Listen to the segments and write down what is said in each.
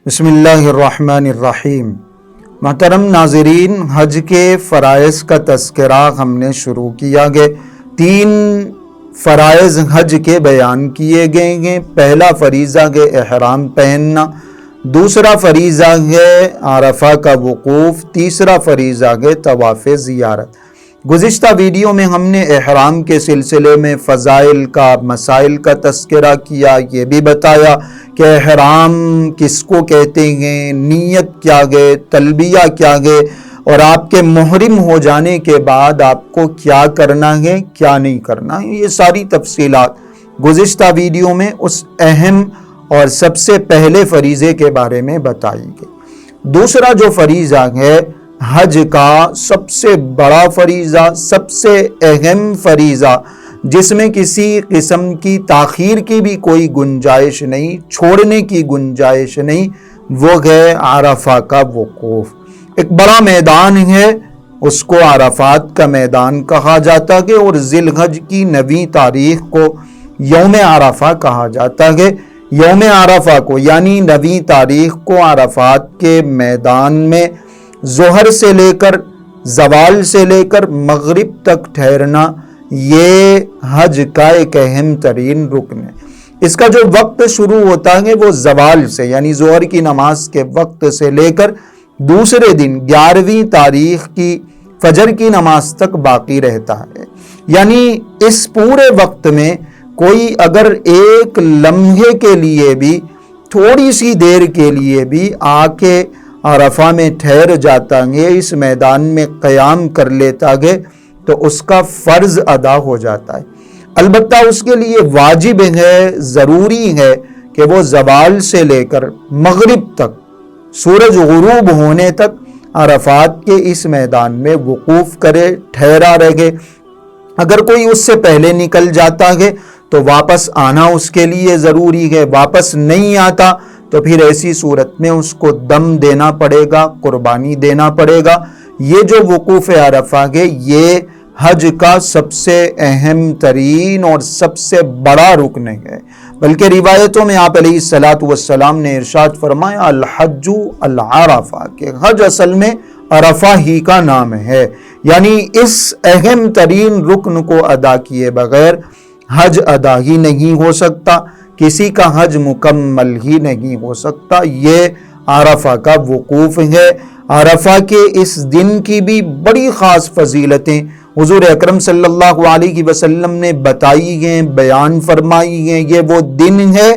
بسم اللہ الرحمن الرحیم۔ محترم ناظرین، حج کے فرائض کا تذکرہ ہم نے شروع کیا گیا۔ 3 فرائض حج کے بیان کیے گئے ہیں۔ پہلا فریضہ ہے احرام پہننا، دوسرا فریضہ ہے عرفہ کا وقوف، تیسرا فریضہ ہے طواف زیارت۔ گزشتہ ویڈیو میں ہم نے احرام کے سلسلے میں فضائل کا، مسائل کا تذکرہ کیا، یہ بھی بتایا کہ احرام کس کو کہتے ہیں، نیت کیا ہے، تلبیہ کیا ہے، اور آپ کے محرم ہو جانے کے بعد آپ کو کیا کرنا ہے، کیا نہیں کرنا ہے، یہ ساری تفصیلات گزشتہ ویڈیو میں اس اہم اور سب سے پہلے فریضے کے بارے میں بتائی گئی۔ دوسرا جو فریضہ ہے حج کا، سب سے بڑا فریضہ، سب سے اہم فریضہ، جس میں کسی قسم کی تاخیر کی بھی کوئی گنجائش نہیں، چھوڑنے کی گنجائش نہیں، وہ ہے عرفہ کا وقوف۔ ایک بڑا میدان ہے، اس کو عرفات کا میدان کہا جاتا ہے، اور ذی الحج کی 9 تاریخ کو یوم عرفہ کہا جاتا ہے۔ یوم عرفہ کو یعنی 9 تاریخ کو عرفات کے میدان میں ظہر سے لے کر، زوال سے لے کر مغرب تک ٹھہرنا، یہ حج کا ایک اہم ترین رکن ہے۔ اس کا جو وقت شروع ہوتا ہے وہ زوال سے، یعنی ظہر کی نماز کے وقت سے لے کر دوسرے دن 11ویں تاریخ کی فجر کی نماز تک باقی رہتا ہے۔ یعنی اس پورے وقت میں کوئی اگر ایک لمحے کے لیے بھی، تھوڑی سی دیر کے لیے بھی آ کے عرفہ میں ٹھہر جاتا ہے، اس میدان میں قیام کر لیتا ہے، تو اس کا فرض ادا ہو جاتا ہے۔ البتہ اس کے لیے واجب ہے، ضروری ہے کہ وہ زوال سے لے کر مغرب تک، سورج غروب ہونے تک عرفات کے اس میدان میں وقوف کرے، ٹھہرا رہے۔ اگر کوئی اس سے پہلے نکل جاتا ہے تو واپس آنا اس کے لیے ضروری ہے، واپس نہیں آتا تو پھر ایسی صورت میں اس کو دم دینا پڑے گا، قربانی دینا پڑے گا۔ یہ جو وقوف عرفہ ہے یہ حج کا سب سے اہم ترین اور سب سے بڑا رکن ہے۔ بلکہ روایتوں میں آپ علیہ الصلاۃ والسلام نے ارشاد فرمایا الحج العرفہ، کہ حج اصل میں عرفہ ہی کا نام ہے۔ یعنی اس اہم ترین رکن کو ادا کیے بغیر حج ادا ہی نہیں ہو سکتا، کسی کا حج مکمل ہی نہیں ہو سکتا۔ یہ عرفہ کا وقوف ہے۔ عرفہ کے اس دن کی بھی بڑی خاص فضیلتیں حضور اکرم صلی اللہ علیہ وسلم نے بتائی ہیں، بیان فرمائی ہیں۔ یہ وہ دن ہے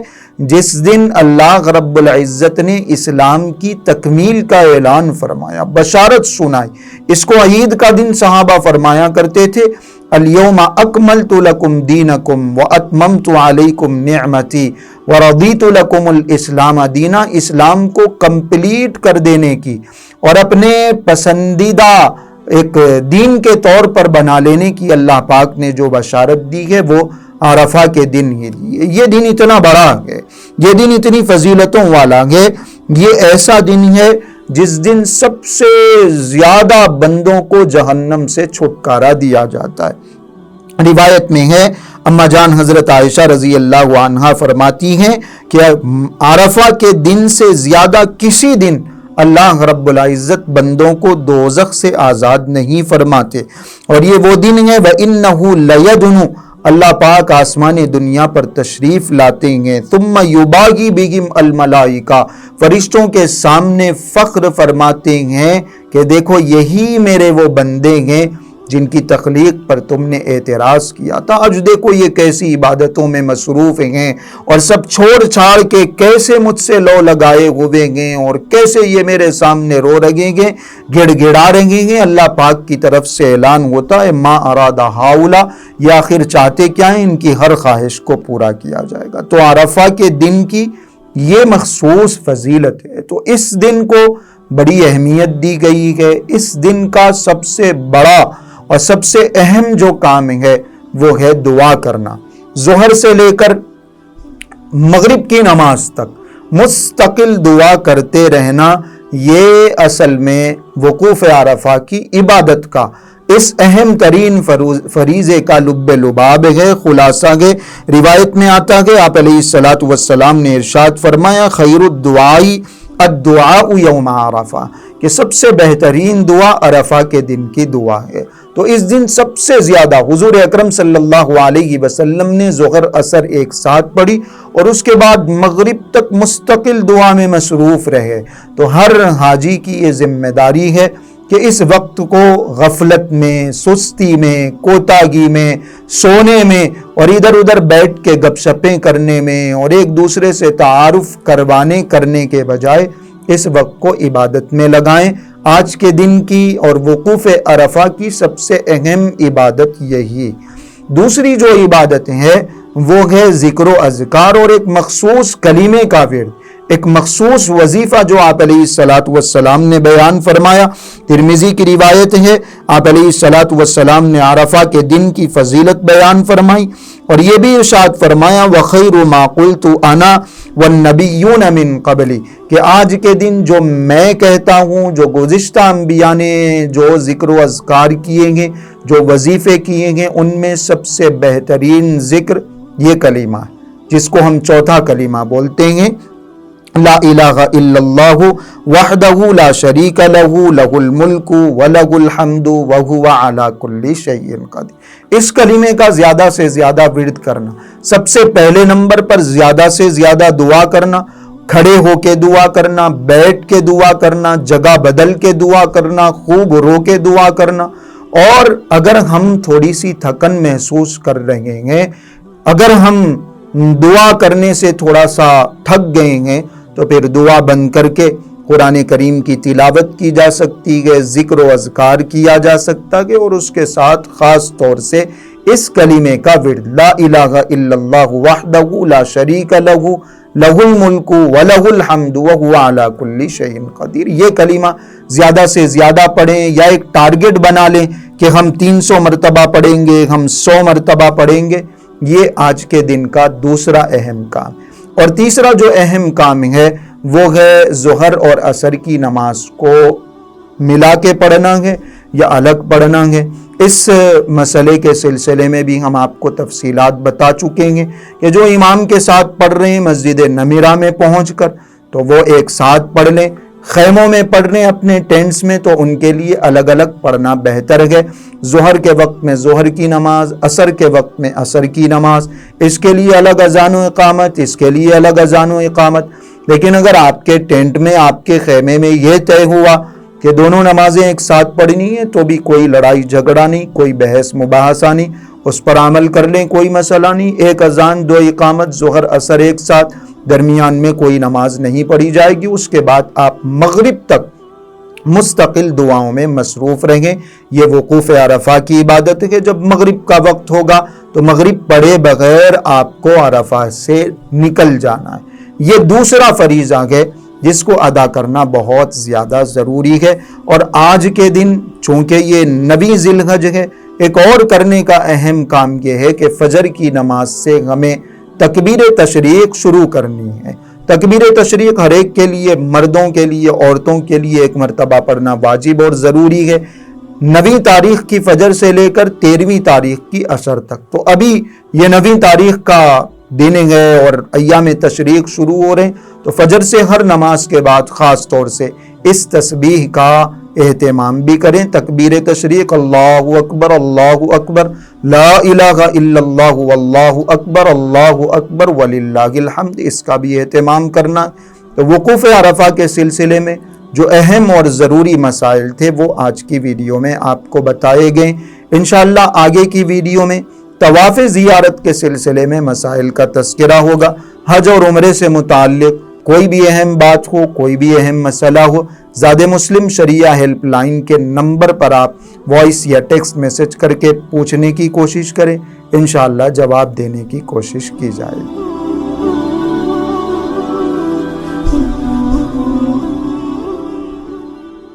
جس دن اللہ رب العزت نے اسلام کی تکمیل کا اعلان فرمایا، بشارت سنائی۔ اس کو عید کا دن صحابہ فرمایا کرتے تھے، الیوم اکملت لکم دینکم واتممت علیکم نعمتی ورضیت لکم الاسلام دینا۔ اسلام کو کمپلیٹ کر دینے کی اور اپنے پسندیدہ ایک دین کے طور پر بنا لینے کی اللہ پاک نے جو بشارت دی ہے وہ عرفہ کے دن ہی دی ہے۔ یہ دن اتنا بڑا ہے، یہ دن اتنی فضیلتوں والا ہے، یہ ایسا دن ہے جس دن سب سے زیادہ بندوں کو جہنم سے چھٹکارا دیا جاتا ہے۔ روایت میں ہے، اما جان حضرت عائشہ رضی اللہ عنہا فرماتی ہیں کہ عرفہ کے دن سے زیادہ کسی دن اللہ رب العزت بندوں کو دوزخ سے آزاد نہیں فرماتے، اور یہ وہ دن ہے وَإِنَّهُ لَيَدْنُ، اللہ پاک آسمان دنیا پر تشریف لاتے ہیں، ثم یباغی بہم الملائکہ، فرشتوں کے سامنے فخر فرماتے ہیں کہ دیکھو یہی میرے وہ بندے ہیں جن کی تخلیق پر تم نے اعتراض کیا تھا۔ آج دیکھو یہ کیسی عبادتوں میں مصروف ہیں اور سب چھوڑ چھاڑ کے کیسے مجھ سے لو لگائے ہوئے ہیں اور کیسے یہ میرے سامنے رو رہے ہیں، گڑ گڑا رہے ہیں۔ اللہ پاک کی طرف سے اعلان ہوتا ہے ما ارادہ ہاؤلا، یہ آخر چاہتے کیا ہیں، ان کی ہر خواہش کو پورا کیا جائے گا۔ تو عرفہ کے دن کی یہ مخصوص فضیلت ہے، تو اس دن کو بڑی اہمیت دی گئی ہے۔ اس دن کا سب سے بڑا اور سب سے اہم جو کام ہے وہ ہے دعا کرنا۔ ظہر سے لے کر مغرب کی نماز تک مستقل دعا کرتے رہنا، یہ اصل میں وقوف عرفہ کی عبادت کا اس اہم ترین فریضے کا لب لباب ہے، خلاصہ ہے۔ روایت میں آتا ہے آپ علیہ الصلاۃ والسلام نے ارشاد فرمایا خیر الدعائی الدعاء یوم عرفہ، کہ سب سے بہترین دعا عرفہ کے دن کی دعا ہے۔ تو اس دن سب سے زیادہ حضور اکرم صلی اللہ علیہ وسلم نے ظہر عصر ایک ساتھ پڑھی اور اس کے بعد مغرب تک مستقل دعا میں مصروف رہے۔ تو ہر حاجی کی یہ ذمہ داری ہے کہ اس وقت کو غفلت میں، سستی میں، کوتاہی میں، سونے میں اور ادھر ادھر بیٹھ کے گپ شپیں کرنے میں اور ایک دوسرے سے تعارف کرنے کے بجائے اس وقت کو عبادت میں لگائیں۔ آج کے دن کی اور وقوف عرفہ کی سب سے اہم عبادت یہی۔ دوسری جو عبادت ہے وہ ہے ذکر و اذکار اور ایک مخصوص کلمے کا ورد، ایک مخصوص وظیفہ جو آپ علیہ الصلوۃ والسلام نے بیان فرمایا۔ ترمذی کی روایت ہے، آپ علیہ الصلوۃ والسلام نے عرفہ کے دن کی فضیلت بیان فرمائی اور یہ بھی ارشاد فرمایا وَخَيْرُ مَا قُلْتُ أَنَا وَالنَّبِيُّونَ مِن قَبْلِ، کہ آج کے دن جو میں کہتا ہوں، جو گزشتہ انبیاء نے جو ذکر و اذکار کیے ہیں، جو وظیفے کیے ہیں، ان میں سب سے بہترین ذکر یہ کلمہ ہے جس کو ہم چوتھا کلمہ بولتے ہیں، لا الہ الا اللہ وحدہ لا شریک لہ لہ الملک ولہ الحمد وہو علی کل شیء قدیر۔ اس کلمے کا زیادہ سے زیادہ ورد کرنا، سب سے پہلے نمبر پر زیادہ سے زیادہ دعا کرنا، کھڑے ہو کے دعا کرنا، بیٹھ کے دعا کرنا، جگہ بدل کے دعا کرنا، خوب رو کے دعا کرنا، اور اگر ہم تھوڑی سی تھکن محسوس کر رہے ہیں، اگر ہم دعا کرنے سے تھوڑا سا تھک گئے ہیں، تو پھر دعا بند کر کے قرآن کریم کی تلاوت کی جا سکتی ہے، ذکر و اذکار کیا جا سکتا ہے، اور اس کے ساتھ خاص طور سے اس کلمے کا ورد لا الہ الا اللہ وحدہ لا شریک لہ لہ الملک ولہ الحمد وہو علی کل شیء قدیر، یہ کلمہ زیادہ سے زیادہ پڑھیں، یا ایک ٹارگٹ بنا لیں کہ ہم 300 مرتبہ پڑھیں گے، ہم 100 مرتبہ پڑھیں گے۔ یہ آج کے دن کا دوسرا اہم کام۔ اور تیسرا جو اہم کام ہے وہ ہے ظہر اور عصر کی نماز کو ملا کے پڑھنا ہے یا الگ پڑھنا ہے۔ اس مسئلے کے سلسلے میں بھی ہم آپ کو تفصیلات بتا چکے ہیں کہ جو امام کے ساتھ پڑھ رہے ہیں مسجد نمیرہ میں پہنچ کر تو وہ ایک ساتھ پڑھ لیں، خیموں میں پڑھ رہے ہیں اپنے ٹینٹس میں تو ان کے لیے الگ الگ پڑھنا بہتر ہے۔ ظہر کے وقت میں ظہر کی نماز، عصر کے وقت میں عصر کی نماز، اس کے لیے الگ اذان و اقامت، اس کے لیے الگ اذان و اقامت۔ لیکن اگر آپ کے ٹینٹ میں، آپ کے خیمے میں یہ طے ہوا کہ دونوں نمازیں ایک ساتھ پڑھنی ہیں تو بھی کوئی لڑائی جھگڑا نہیں، کوئی بحث مباحثہ نہیں، اس پر عمل کر لیں، کوئی مسئلہ نہیں۔ ایک اذان، دو اقامت، ظہر عصر ایک ساتھ، درمیان میں کوئی نماز نہیں پڑھی جائے گی۔ اس کے بعد آپ مغرب تک مستقل دعاؤں میں مصروف رہیں۔ یہ وقوف عرفہ کی عبادت ہے کہ جب مغرب کا وقت ہوگا تو مغرب پڑھے بغیر آپ کو عرفہ سے نکل جانا ہے۔ یہ دوسرا فریضہ ہے جس کو ادا کرنا بہت زیادہ ضروری ہے۔ اور آج کے دن چونکہ یہ 9 ذی الحج ہے، ایک اور کرنے کا اہم کام یہ ہے کہ فجر کی نماز سے ہمیں تکبیر تشریق شروع کرنی ہے۔ تکبیر تشریق ہر ایک کے لیے، مردوں کے لیے، عورتوں کے لیے ایک مرتبہ پڑھنا واجب اور ضروری ہے، 9 تاریخ کی فجر سے لے کر 13ویں تاریخ کی عصر تک۔ تو ابھی یہ 9 تاریخ کا دن ہے اور ایام تشریق شروع ہو رہے ہیں، تو فجر سے ہر نماز کے بعد خاص طور سے اس تسبیح کا اہتمام بھی کریں۔ تکبیر تشریق، اللہ اکبر لا الہ الا اللہ واللہ اکبر وللہ الحمد، اس کا بھی اہتمام کرنا۔ تو وقوف عرفہ کے سلسلے میں جو اہم اور ضروری مسائل تھے وہ آج کی ویڈیو میں آپ کو بتائے گئے۔ انشاءاللہ آگے کی ویڈیو میں طواف زیارت کے سلسلے میں مسائل کا تذکرہ ہوگا۔ حج اور عمرے سے متعلق کوئی بھی اہم بات ہو، کوئی بھی اہم مسئلہ ہو، زاد مسلم شریعہ ہیلپ لائن کے نمبر پر آپ وائس یا ٹیکسٹ میسج کر کے پوچھنے کی کوشش کریں، انشاءاللہ جواب دینے کی کوشش کی جائے گی۔